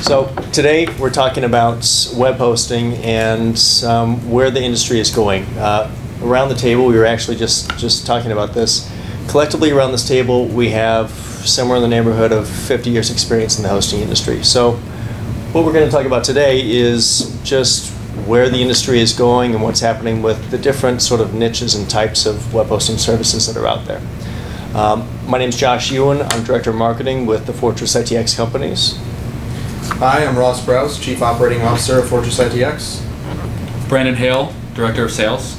So today we're talking about web hosting and where the industry is going. Around the table, we were actually just talking about this. Collectively around this table, we have somewhere in the neighborhood of 50 years experience in the hosting industry. So what we're going to talk about today is just where the industry is going and what's happening with the different sort of niches and types of web hosting services that are out there. My name is Josh Ewin. I'm Director of Marketing with the FortressITX companies. Hi, I'm Brouse, Chief Operating Officer of FortressITX. Brandon Hale, Director of Sales.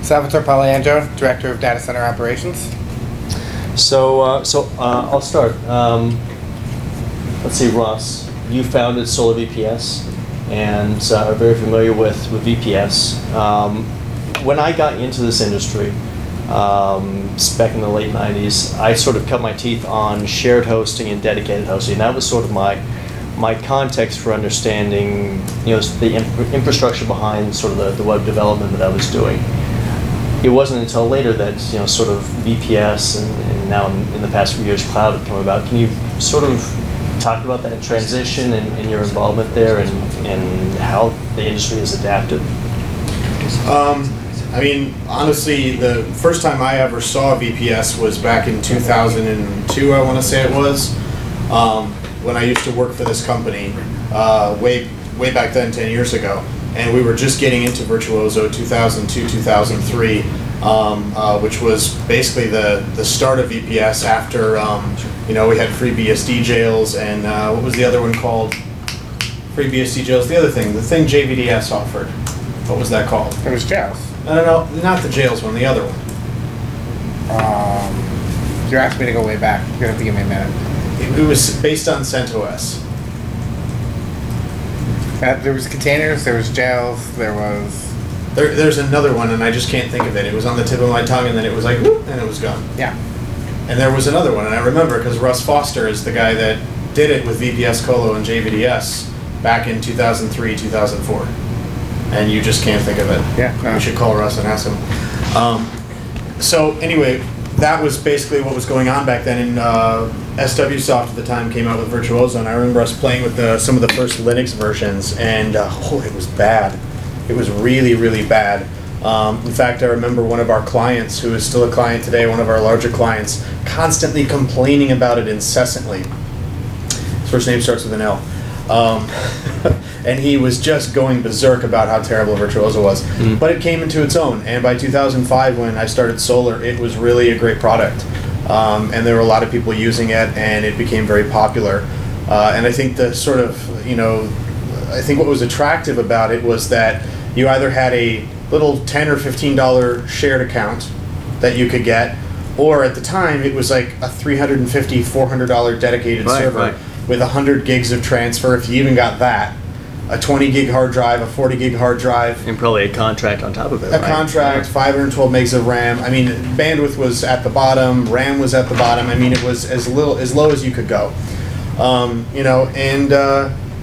Salvatore, Director of Datacenter Operations. So I'll start. Let's see, Ross, you founded Solar VPS and are very familiar with VPS. When I got into this industry, back in the late 90s, I sort of cut my teeth on shared hosting and dedicated hosting. That was sort of my context for understanding, the infrastructure behind sort of the web development that I was doing. It wasn't until later that sort of VPS and now in the past few years cloud had come about. Can you sort of talk about that transition and your involvement there and how the industry has adapted? I mean, honestly, the first time I ever saw VPS was back in 2002, I want to say it was, when I used to work for this company, way back then, 10 years ago. And we were just getting into Virtuoso 2002, 2003, which was basically the start of VPS after, we had free BSD jails and what was the other one called? Free BSD jails, the thing JVDS offered. What was that called? It was jails. No, not the jails one, the other one. You're asking me to go way back. You're going to have to give me a minute. It was based on CentOS. There was containers, there was jails, there was... There's another one, and I just can't think of it. It was on the tip of my tongue, and then it was like, whoop, and it was gone. Yeah. And there was another one, and I remember because Russ Foster is the guy that did it with VPS Colo and JVDS back in 2003, 2004. And you just can't think of it. Yeah. No. We should call Russ and ask him. So anyway, that was basically what was going on back then. And SW Soft at the time came out with Virtuoso, and I remember us playing with some of the first Linux versions, and it was bad. It was really, really bad. In fact, I remember one of our clients, who is still a client today, one of our larger clients, constantly complaining about it incessantly. His first name starts with an L. And he was just going berserk about how terrible Virtuoso was. Mm. But it came into its own, and by 2005 when I started Solar, it was really a great product. And there were a lot of people using it, and it became very popular. And I think the sort of, I think what was attractive about it was that you either had a little $10 or $15 shared account that you could get, or at the time it was like a $350, $400 dedicated server with 100 gigs of transfer, if you even got that. A 20 gig hard drive, a 40 gig hard drive. And probably a contract on top of it, A contract, 512 megs of RAM. I mean, bandwidth was at the bottom, RAM was at the bottom. I mean, it was as low as you could go.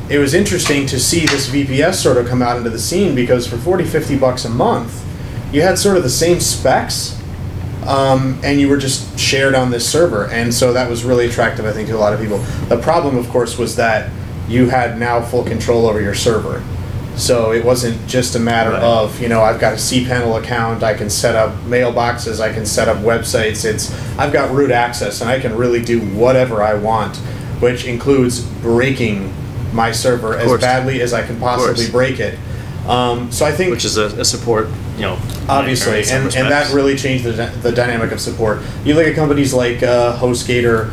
It was interesting to see this VPS sort of come out into the scene because for 40, 50 bucks a month, you had sort of the same specs, and you were just shared on this server. And so that was really attractive, I think, to a lot of people. The problem, of course, was that you had now full control over your server. So it wasn't just a matter of, I've got a cPanel account, I can set up mailboxes, I can set up websites. I've got root access, and I can really do whatever I want, which includes breaking my server as badly as I can possibly break it. So I think... Which is a support, obviously, and that really changed the dynamic of support. You look at companies like HostGator,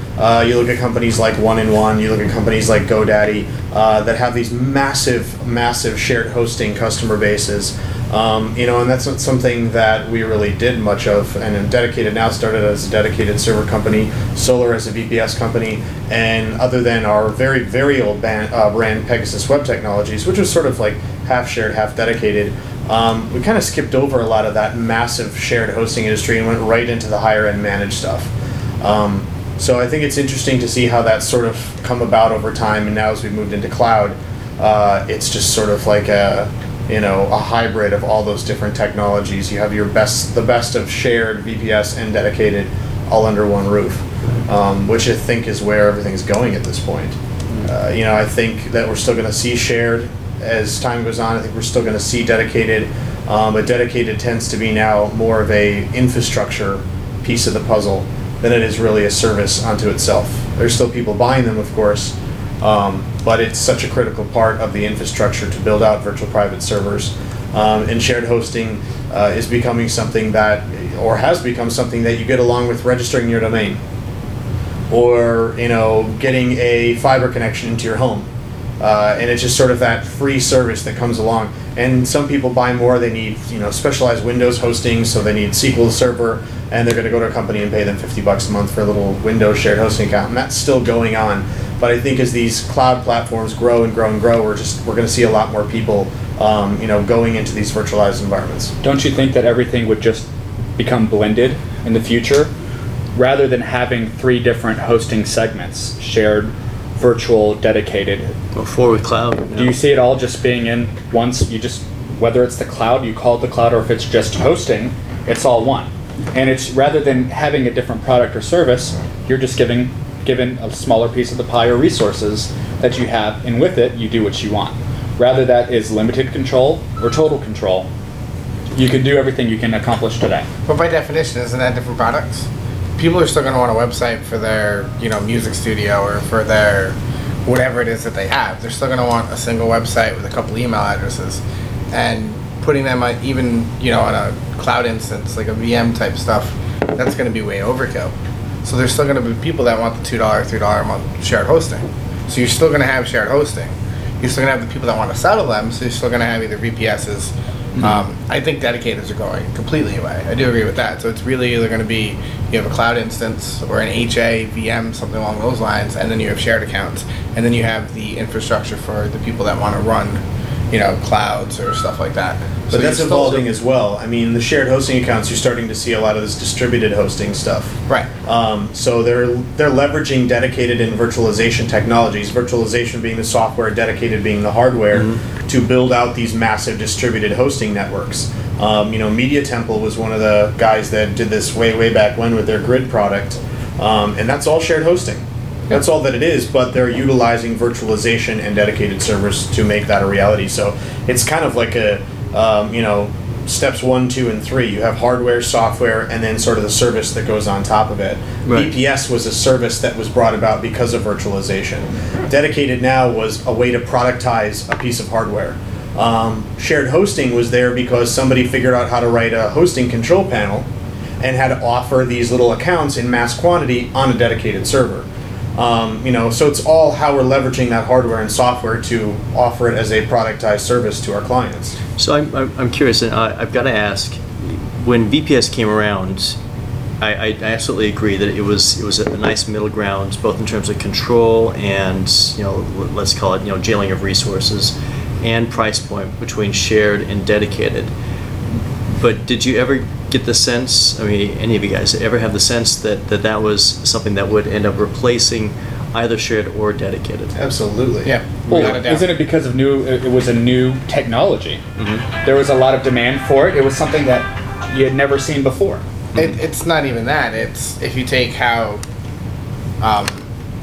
you look at companies like 1-in-1, you look at companies like GoDaddy that have these massive shared hosting customer bases. And that's not something that we really did much of. And Dedicated now started as a dedicated server company, Solar as a VPS company, and other than our very, very old brand Pegasus Web Technologies, which was sort of like half shared, half dedicated, we kind of skipped over a lot of that massive shared hosting industry and went right into the higher end managed stuff. So I think it's interesting to see how that's sort of come about over time, and now as we've moved into cloud, it's just sort of like a hybrid of all those different technologies. You have the best of shared VPS and dedicated all under one roof, which I think is where everything's going at this point. I think that we're still going to see shared as time goes on. I think we're still going to see dedicated, but dedicated tends to be now more of a infrastructure piece of the puzzle than it is really a service unto itself. There's still people buying them, of course, but it's such a critical part of the infrastructure to build out virtual private servers. And shared hosting is becoming something that, or has become something that you get along with registering your domain, or getting a fiber connection into your home. And it's just sort of that free service that comes along. And some people buy more. They need specialized Windows hosting, so they need SQL Server, and they're going to go to a company and pay them $50 a month for a little Windows shared hosting account. And that's still going on. But I think as these cloud platforms grow and grow and grow, we're going to see a lot more people going into these virtualized environments. Don't you think that everything would just become blended in the future, rather than having 3 different hosting segments: shared, virtual, dedicated? Or forward cloud. Do you see it all just being in once? Whether it's the cloud, you call it the cloud, or if it's just hosting, it's all one. And it's, rather than having a different product or service, you're just given a smaller piece of the pie or resources that you have, and with it, you do what you want. Rather, that is limited control or total control. You can do everything you can accomplish today. But by definition, isn't that different products? People are still going to want a website for their, music studio, or for their whatever it is that they have. They're still going to want a single website with a couple email addresses, and putting them on, even on a cloud instance, like a VM type stuff, that's going to be way overkill. So there's still going to be people that want the $2, $3 a month shared hosting. So you're still going to have shared hosting. You're still going to have the people that want to settle them, so you're still going to have either VPSs. I think dedicators are going completely away. I do agree with that. So it's really either going to be you have a cloud instance or an HA, VM, something along those lines, and then you have shared accounts. And then you have the infrastructure for the people that want to run, clouds or stuff like that. But so that's evolving as well. I mean, the shared hosting accounts, you're starting to see a lot of this distributed hosting stuff. Right. So they're leveraging dedicated and virtualization technologies, virtualization being the software, dedicated being the hardware, to build out these massive distributed hosting networks. Media Temple was one of the guys that did this way back when with their Grid product, and that's all shared hosting. That's all that it is, but they're utilizing virtualization and dedicated servers to make that a reality. So it's kind of like a steps 1, 2, and 3. You have hardware, software, and then sort of the service that goes on top of it. Right. VPS was a service that was brought about because of virtualization. Dedicated now was a way to productize a piece of hardware. Shared hosting was there because somebody figured out how to write a hosting control panel and had to offer these little accounts in mass quantity on a dedicated server. So it's all how we're leveraging that hardware and software to offer it as a productized service to our clients. So I'm curious, and I've got to ask, when VPS came around, I absolutely agree that it was a nice middle ground, both in terms of control and let's call it jailing of resources, and price point between shared and dedicated. But did you ever get the sense, any of you guys ever have the sense that was something that would end up replacing either shared or dedicated? Absolutely. Yeah. Well, isn't it because of it was a new technology? There was a lot of demand for it. It was something that you had never seen before. It's not even that. It's if you take how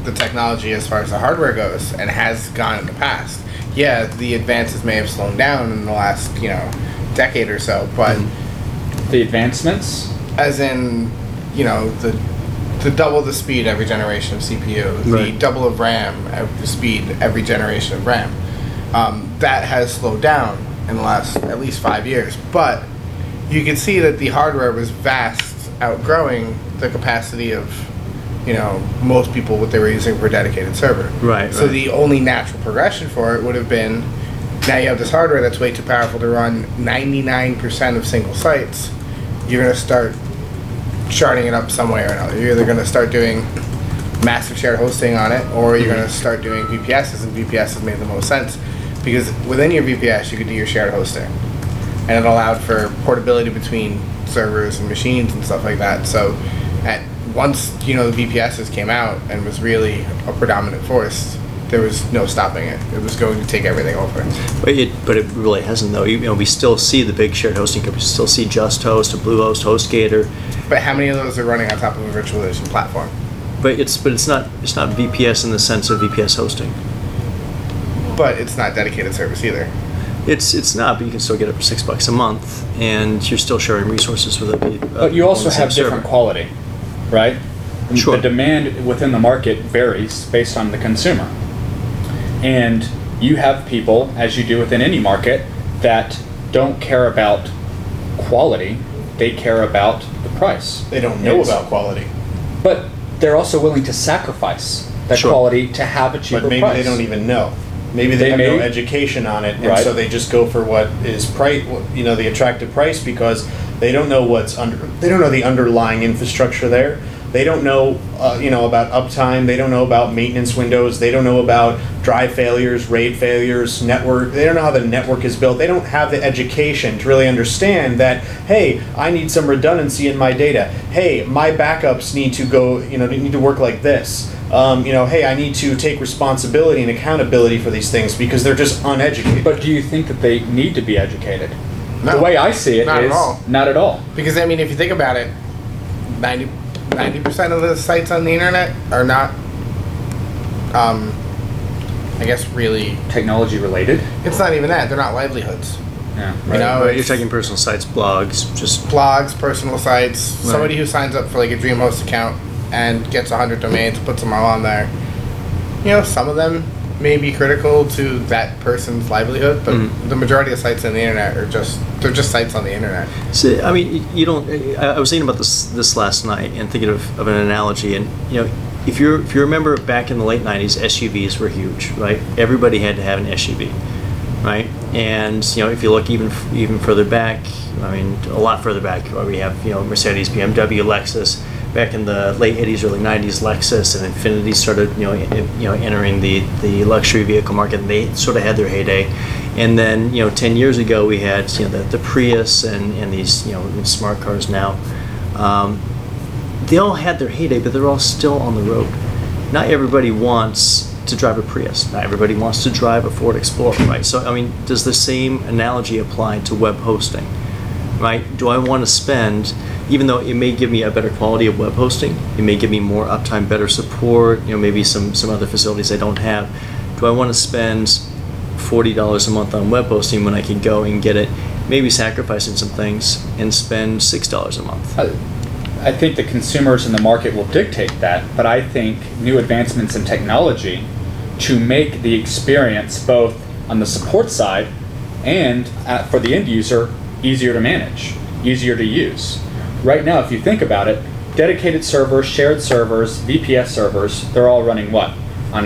the technology as far as the hardware goes and has gone in the past. Yeah, the advances may have slowed down in the last, decade or so, but the advancements, as in, the double the speed every generation of CPU, the double of RAM the speed every generation of RAM, that has slowed down in the last at least 5 years. But you can see that the hardware was vast, outgrowing the capacity of most people what they were using for a dedicated server. Right. So the only natural progression for it would have been, now you have this hardware that's way too powerful to run 99% of single sites. You're going to start sharding it up some way or another. You're either going to start doing massive shared hosting on it, or you're going to start doing VPSs, and VPSs made the most sense because within your VPS you could do your shared hosting, and it allowed for portability between servers and machines and stuff like that. So once the VPSs came out and was really a predominant force, there was no stopping it. It was going to take everything over. But it really hasn't, though. We still see the big shared hosting companies. We still see Just Host, Bluehost, HostGator. But how many of those are running on top of a virtualization platform? But it's not VPS in the sense of VPS hosting. But it's not dedicated service either. It's not, but you can still get it for $6 a month, and you're still sharing resources with it. But you also have different quality, right? Sure. The demand within the market varies based on the consumer. And you have people, as you do within any market, that don't care about quality, they care about the price. They don't know about quality. But they're also willing to sacrifice that Sure. quality to have a cheaper But maybe price. they don't even know. Maybe they have no education on it, and Right. so they just go for what is price, the attractive price, because they don't know they don't know the underlying infrastructure there. They don't know, about uptime. They don't know about maintenance windows. They don't know about drive failures, RAID failures, network. They don't know how the network is built. They don't have the education to really understand that, hey, I need some redundancy in my data. Hey, my backups need to go, need to work like this. Hey, I need to take responsibility and accountability for these things, because they're just uneducated. But do you think that they need to be educated? No. The way I see it Not is at all. not at all. Because, I mean, if you think about it, 90% of the sites on the internet are not, I guess, really. Technology related. It's not even that. They're not livelihoods. Yeah. You know, You're it's taking personal sites, blogs, just blogs, personal sites. Right. Somebody who signs up for like a DreamHost account and gets 100 domains, puts them all on there. Some of them may be critical to that person's livelihood, but the majority of sites on the internet they're just sites on the internet. So, I mean, you don't. I was thinking about this last night and thinking of an analogy, and if you remember back in the late '90s, SUVs were huge, right? Everybody had to have an SUV, right? And if you look even further back, I mean, a lot further back, we have Mercedes, BMW, Lexus. Back in the late '80s, early '90s, Lexus and Infiniti started entering the luxury vehicle market, and they sort of had their heyday. And then 10 years ago, we had the Prius and these smart cars now. They all had their heyday, but they're all still on the road. Not everybody wants to drive a Prius. Not everybody wants to drive a Ford Explorer, right? So I mean, does the same analogy apply to web hosting, right? Do I want to spend, even though it may give me a better quality of web hosting, it may give me more uptime, better support, maybe some other facilities I don't have, do I want to spend $40 a month on web hosting when I can go and get it, maybe sacrificing some things, and spend $6 a month? I think the consumers in the market will dictate that, but I think new advancements in technology to make the experience both on the support side and for the end user easier to manage, easier to use. Right now, if you think about it, dedicated servers, shared servers, VPS servers, they're all running what? On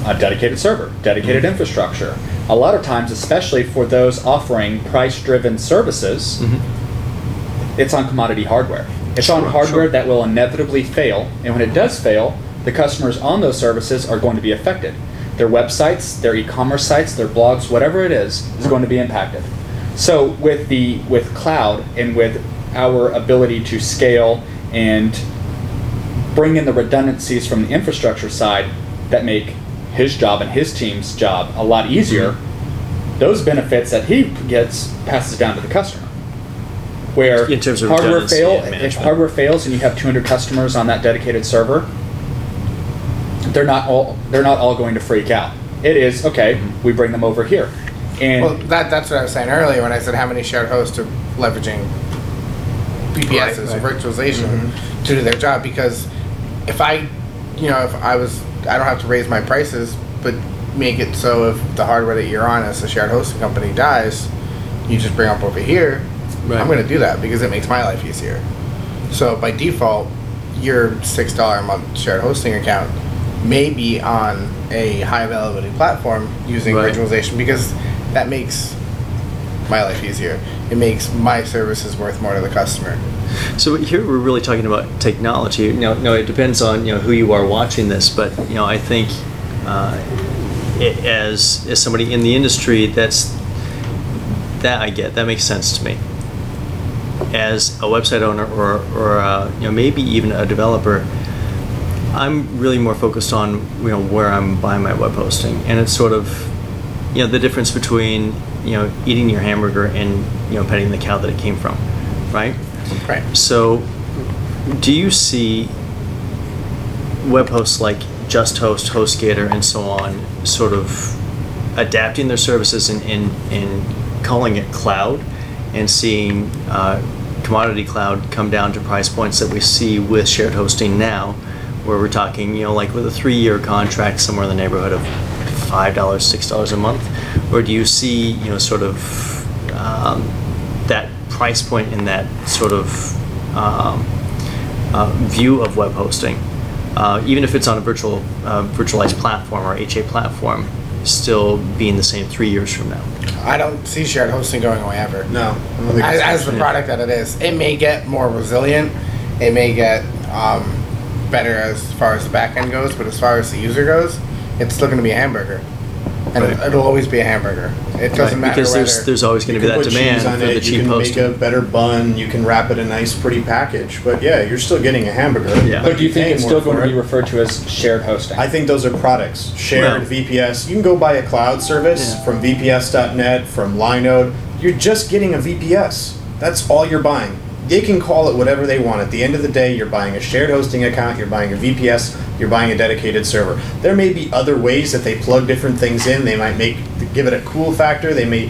a dedicated server, dedicated infrastructure. A lot of times, especially for those offering price-driven services, it's on commodity hardware. It's on hardware that will inevitably fail, and when it does fail, the customers on those services are going to be affected. Their websites, their e-commerce sites, their blogs, whatever it is going to be impacted. So with cloud and with our ability to scale and bring in the redundancies from the infrastructure side that make his job and his team's job a lot easier, those benefits that he gets passes down to the customer. Where in terms of if hardware fails and you have 200 customers on that dedicated server, they're not all going to freak out. It is okay. We bring them over here. And well, that's what I was saying earlier when I said how many shared hosts are leveraging VPSs or virtualization to do their job. Because if I don't have to raise my prices, but make it so if the hardware that you're on as a shared hosting company dies, you just bring up over here. Right. I'm going to do that because it makes my life easier. So by default, your $6 a month shared hosting account may be on a high availability platform using virtualization, because that makes my life easier. It makes my services worth more to the customer. So here we're really talking about technology. No, it depends on who you are watching this, but I think as somebody in the industry, that makes sense to me. As a website owner or maybe even a developer, I'm really more focused on where I'm buying my web hosting, and it's sort of the difference between eating your hamburger and petting the cow that it came from, right? Right. So, do you see web hosts like JustHost, HostGator, and so on sort of adapting their services and calling it cloud and seeing commodity cloud come down to price points that we see with shared hosting now, where we're talking, like with a 3-year contract somewhere in the neighborhood of $5, $6 a month? Or do you see, sort of that price point in that sort of view of web hosting, even if it's on a virtualized platform or HA platform, still being the same 3 years from now? I don't see shared hosting going away ever. No. I don't think As the product that it is. It may get more resilient. It may get better as far as the back end goes, but as far as the user goes, it's still going to be a hamburger. And it'll always be a hamburger. It doesn't matter because whether... there's always going to be that demand for the cheap hosting. You can make a better bun, you can wrap it a nice pretty package, but yeah, you're still getting a hamburger. Yeah. But do you think it's still going to be referred to as shared hosting? I think those are products. Shared, VPS. You can go buy a cloud service from VPS.net, from Linode. You're just getting a VPS. That's all you're buying. They can call it whatever they want. At the end of the day, you're buying a shared hosting account, you're buying a VPS, you're buying a dedicated server. There may be other ways that they plug different things in. They might give it a cool factor. They may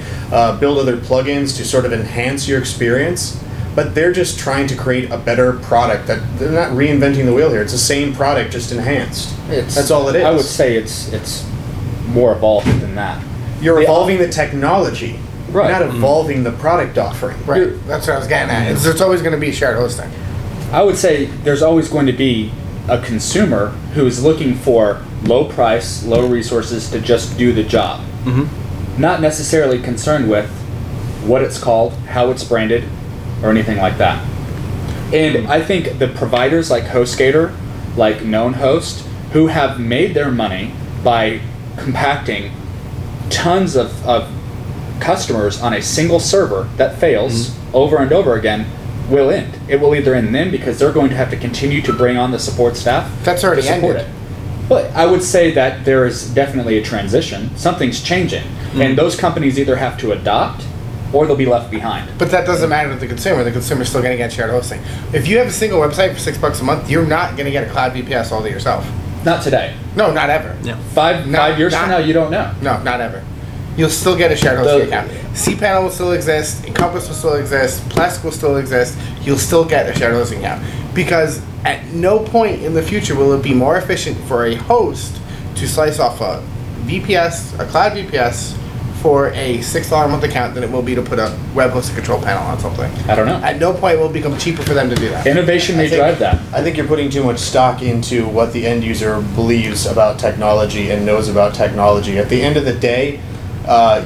build other plugins to sort of enhance your experience. But they're just trying to create a better product. They're not reinventing the wheel here. It's the same product, just enhanced. That's all it is. I would say it's more evolved than that. You're evolving the technology. Right. Not evolving the product offering. Right. That's what I was getting at. It's always going to be shared hosting. I would say there's always going to be a consumer who is looking for low price, low resources to just do the job. Mm-hmm. Not necessarily concerned with what it's called, how it's branded, or anything like that. And I think the providers like HostGator, like KnownHost, who have made their money by compacting tons of customers on a single server that fails over and over again, will end. It will either end then because they're going to have to continue to bring on the support staff. That's already to support ended. it. But I would say that there is definitely a transition. Something's changing. And those companies either have to adopt or they'll be left behind. But that doesn't matter to the consumer. The consumer's still going to get shared hosting. If you have a single website for $6 a month, you're not going to get a cloud VPS all to yourself. Not today. No, not ever. Yeah. Five years from now, you don't know. No, not ever. You'll still get a shared hosting account. cPanel will still exist, Encompass will still exist, Plesk will still exist. You'll still get a shared hosting account. Because at no point in the future will it be more efficient for a host to slice off a VPS, a cloud VPS, for a $6 a month account than it will be to put a web hosting control panel on something. I don't know. At no point will it become cheaper for them to do that. Innovation may drive that. I think you're putting too much stock into what the end user believes about technology and knows about technology. At the end of the day,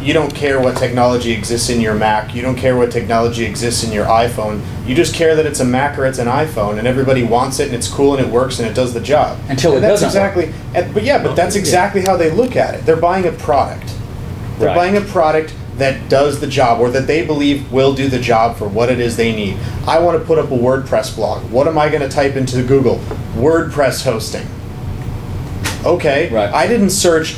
you don't care what technology exists in your Mac. You don't care what technology exists in your iPhone. You just care that it's a Mac or it's an iPhone, and everybody wants it, and it's cool, and it works, and it does the job. Until it doesn't work. But that's exactly how they look at it. They're buying a product. They're buying a product that does the job, or that they believe will do the job for what it is they need. I want to put up a WordPress blog. What am I going to type into Google? WordPress hosting. Okay. Right. I didn't search,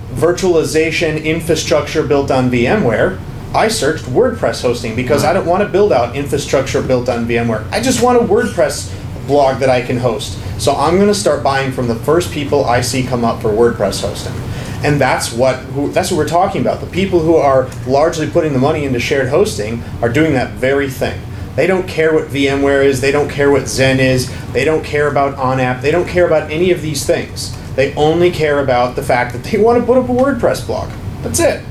virtualization infrastructure built on VMware. I searched WordPress hosting because I don't want to build out infrastructure built on VMware. I just want a WordPress blog that I can host. So I'm going to start buying from the first people I see come up for WordPress hosting. And that's what we're talking about. The people who are largely putting the money into shared hosting are doing that very thing. They don't care what VMware is. They don't care what Zen is. They don't care about OnApp. They don't care about any of these things. They only care about the fact that they want to put up a WordPress blog. That's it.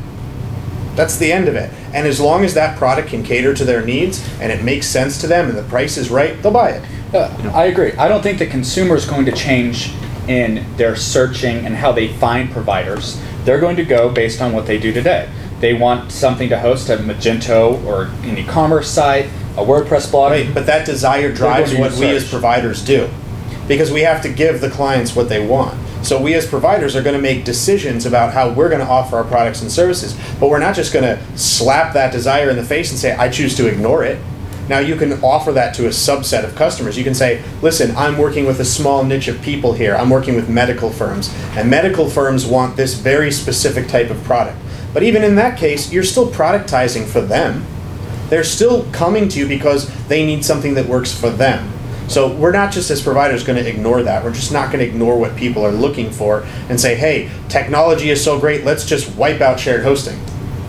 That's the end of it. And as long as that product can cater to their needs and it makes sense to them and the price is right, they'll buy it. I agree. I don't think the consumer is going to change in their searching and how they find providers. They're going to go based on what they do today. They want something to host a Magento or an e-commerce site, a WordPress blog. Right, but that desire drives what we as providers do. Because we have to give the clients what they want. So we as providers are going to make decisions about how we're going to offer our products and services. But we're not just going to slap that desire in the face and say, I choose to ignore it. Now you can offer that to a subset of customers. You can say, listen, I'm working with a small niche of people here. I'm working with medical firms. And medical firms want this very specific type of product. But even in that case, you're still productizing for them. They're still coming to you because they need something that works for them. So we're not just as providers going to ignore that. We're just not going to ignore what people are looking for and say, hey, technology is so great, let's just wipe out shared hosting.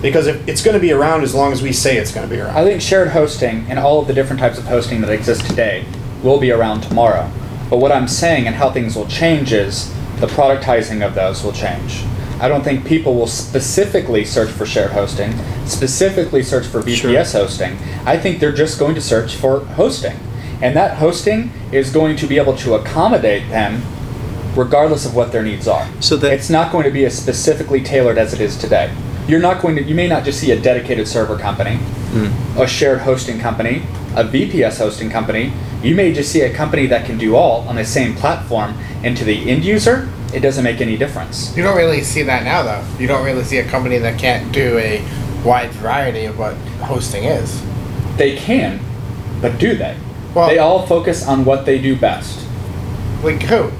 Because it's going to be around as long as we say it's going to be around. I think shared hosting and all of the different types of hosting that exist today will be around tomorrow. But what I'm saying and how things will change is the productizing of those will change. I don't think people will specifically search for shared hosting, specifically search for VPS hosting. I think they're just going to search for hosting. And that hosting is going to be able to accommodate them regardless of what their needs are. So that it's not going to be as specifically tailored as it is today. You may not just see a dedicated server company, a shared hosting company, a VPS hosting company. You may just see a company that can do all on the same platform, and to the end user, it doesn't make any difference. You don't really see that now, though. You don't really see a company that can't do a wide variety of what hosting is. They can, but do they? Well, they all focus on what they do best. Like who?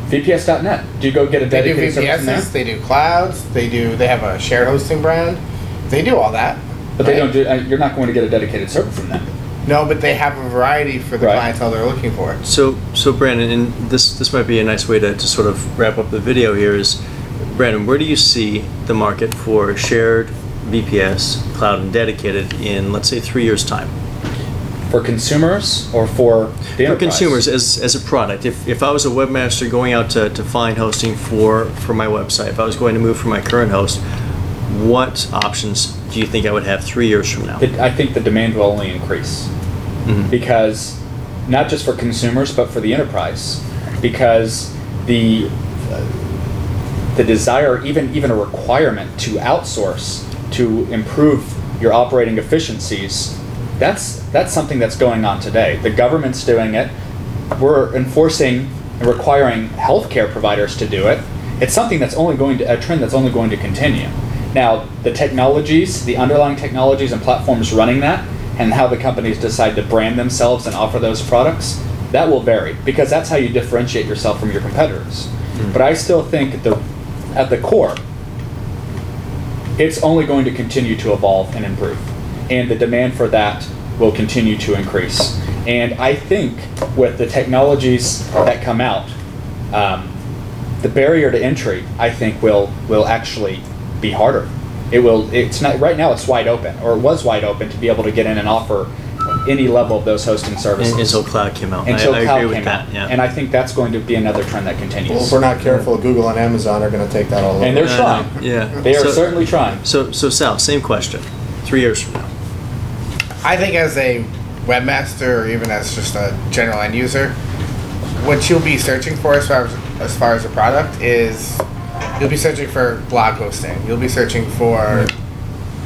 VPS.net. Do you go get a dedicated service from there? They do clouds. They have a shared hosting brand. They do all that. But they don't do. You're not going to get a dedicated server from them. No, but they have a variety for the clientele they're looking for. So Brandon, and this might be a nice way to sort of wrap up the video here is, Brandon, where do you see the market for shared VPS, cloud, and dedicated in, let's say, 3 years' time? For consumers or for the enterprise? For consumers as a product. If I was a webmaster going out to find hosting for my website, if I was going to move from my current host, what options do you think I would have 3 years from now? I think the demand will only increase. Because not just for consumers, but for the enterprise. Because the desire, even a requirement to outsource to improve your operating efficiencies, that's something that's going on today. The government's doing it. We're enforcing and requiring healthcare providers to do it. It's something that's a trend that's only going to continue. Now, the technologies, the underlying technologies and platforms running that, and how the companies decide to brand themselves and offer those products, that will vary, because that's how you differentiate yourself from your competitors. But I still think at the core, it's only going to continue to evolve and improve. And the demand for that will continue to increase. And I think with the technologies that come out, the barrier to entry, I think, will actually be harder. It's not right now. It's wide open, or it was wide open to be able to get in and offer any level of those hosting services until cloud came out. Until I cloud agree with came that. out, Yeah. and I think that's going to be another trend that continues. Well, if we're not careful, Google and Amazon are going to take that all over. And they're trying. Yeah, they are certainly trying. So Sal, same question. 3 years from now. I think as a webmaster, or even as just a general end user, what you'll be searching for as far as a product is, you'll be searching for blog hosting. You'll be searching for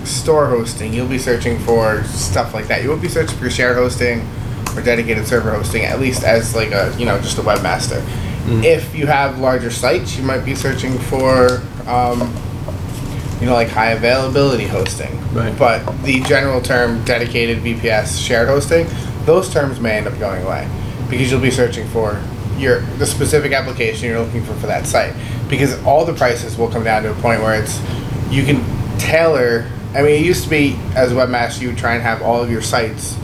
store hosting. You'll be searching for stuff like that. You won't be searching for shared hosting or dedicated server hosting, at least as like a, just a webmaster. If you have larger sites, you might be searching for, like high availability hosting. Right. But the general term dedicated VPS shared hosting, those terms may end up going away, because you'll be searching for the specific application you're looking for that site. Because all the prices will come down to a point where you can tailor. I mean, it used to be, as a webmaster, you would try and have all of your sites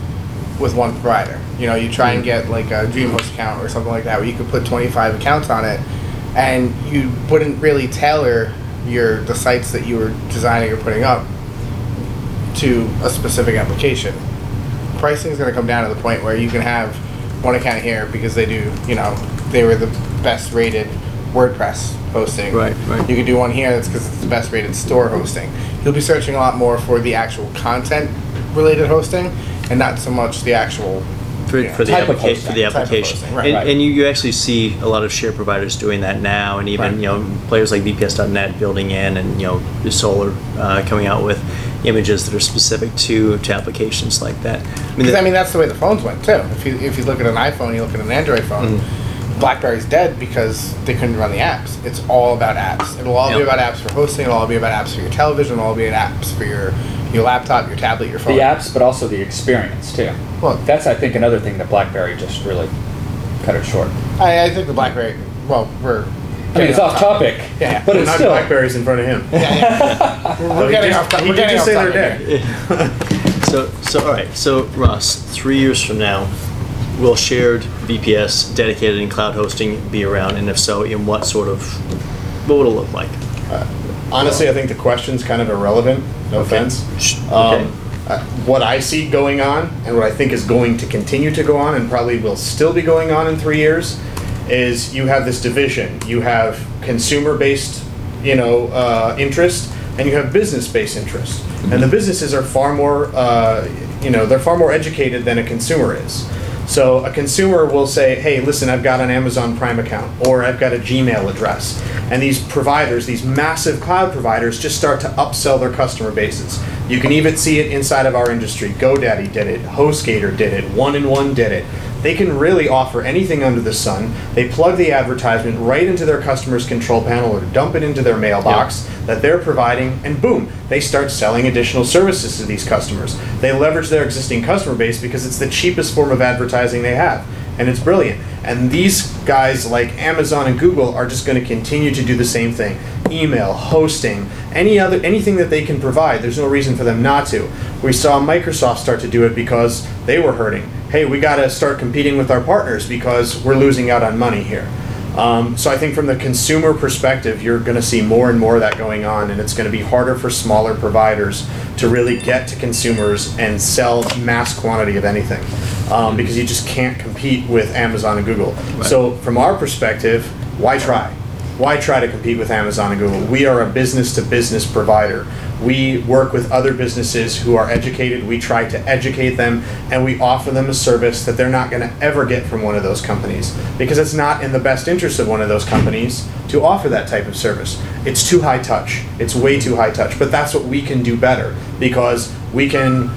with one provider. You try and get like a DreamHost account or something like that, where you could put 25 accounts on it, and you wouldn't really tailor the sites that you were designing or putting up to a specific application. Pricing is going to come down to the point where you can have one account here because they do, they were the best rated WordPress hosting. Right. You could do one here that's because it's the best rated store hosting. You'll be searching a lot more for the actual content related hosting, and not so much the actual for the application. Right. And you actually see a lot of share providers doing that now, and even players like VPS.net building in, and Solar coming out with images that are specific to applications like that. I mean, that's the way the phones went too. If you look at an iPhone, you look at an Android phone. BlackBerry's dead because they couldn't run the apps. It's all about apps. It'll all be about apps for hosting. It'll all be about apps for your television. It'll all be about apps for your laptop, your tablet, your phone. The apps, but also the experience too. Well, that's, I think, another thing that BlackBerry just really cut it short. I think the BlackBerry. Well, it's off topic. Yeah, but it's still BlackBerry's in front of him. We're getting off topic. We're getting off topic. So all right. So Ross, 3 years from now, will shared VPS, dedicated and cloud hosting be around? And if so, in what would it look like? Honestly, I think the question's kind of irrelevant. No offense. Okay. What I see going on, and what I think is going to continue to go on, and probably will still be going on in 3 years, is you have this division. You have consumer-based, interest, and you have business-based interest. And the businesses are far more, they're far more educated than a consumer is. So a consumer will say, hey, listen, I've got an Amazon Prime account, or I've got a Gmail address. And these providers, these massive cloud providers, just start to upsell their customer bases. You can even see it inside of our industry. GoDaddy did it, HostGator did it, 1&1 did it. They can really offer anything under the sun. They plug the advertisement right into their customer's control panel or dump it into their mailbox that they're providing, and boom, they start selling additional services to these customers. They leverage their existing customer base because it's the cheapest form of advertising they have, and it's brilliant. And these guys like Amazon and Google are just going to continue to do the same thing. Email, hosting, anything that they can provide, there's no reason for them not to. We saw Microsoft start to do it because they were hurting. Hey, we got to start competing with our partners because we're losing out on money here. So I think from the consumer perspective, you're going to see more and more of that going on, and it's going to be harder for smaller providers to really get to consumers and sell mass quantity of anything, because you just can't compete with Amazon and Google. Right. So from our perspective, why try? Why try to compete with Amazon and Google? We are a business-to-business provider. We work with other businesses who are educated. We try to educate them, and we offer them a service that they're not going to ever get from one of those companies, because it's not in the best interest of one of those companies to offer that type of service. It's too high touch. It's way too high touch. But that's what we can do better, because we can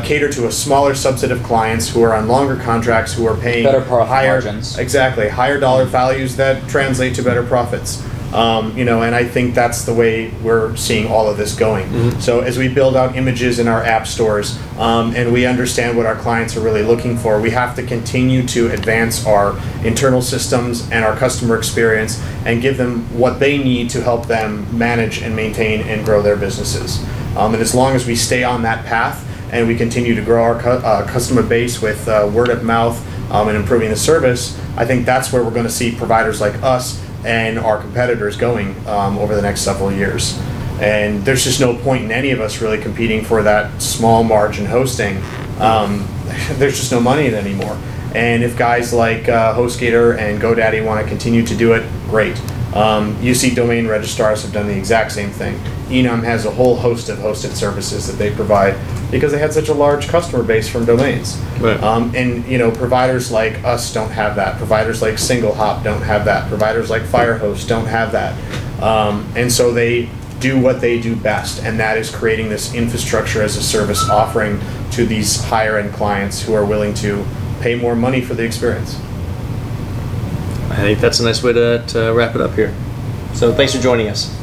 cater to a smaller subset of clients who are on longer contracts, who are paying better profit higher margins. Exactly, higher dollar values that translate to better profits. And I think that's the way we're seeing all of this going. Mm-hmm. So as we build out images in our app stores, and we understand what our clients are really looking for, we have to continue to advance our internal systems and our customer experience and give them what they need to help them manage and maintain and grow their businesses. And as long as we stay on that path and we continue to grow our customer base with word of mouth and improving the service, I think that's where we're going to see providers like us and our competitors going over the next several years. And there's just no point in any of us really competing for that small margin hosting. There's just no money in it anymore. And if guys like HostGator and GoDaddy want to continue to do it, great. UC domain registrars have done the exact same thing. Enum has a whole host of hosted services that they provide because they had such a large customer base from domains. Right. And providers like us don't have that. Providers like SingleHop don't have that. Providers like Firehose don't have that. And so they do what they do best, and that is creating this infrastructure as a service offering to these higher end clients who are willing to pay more money for the experience. I think that's a nice way to wrap it up here. So thanks for joining us.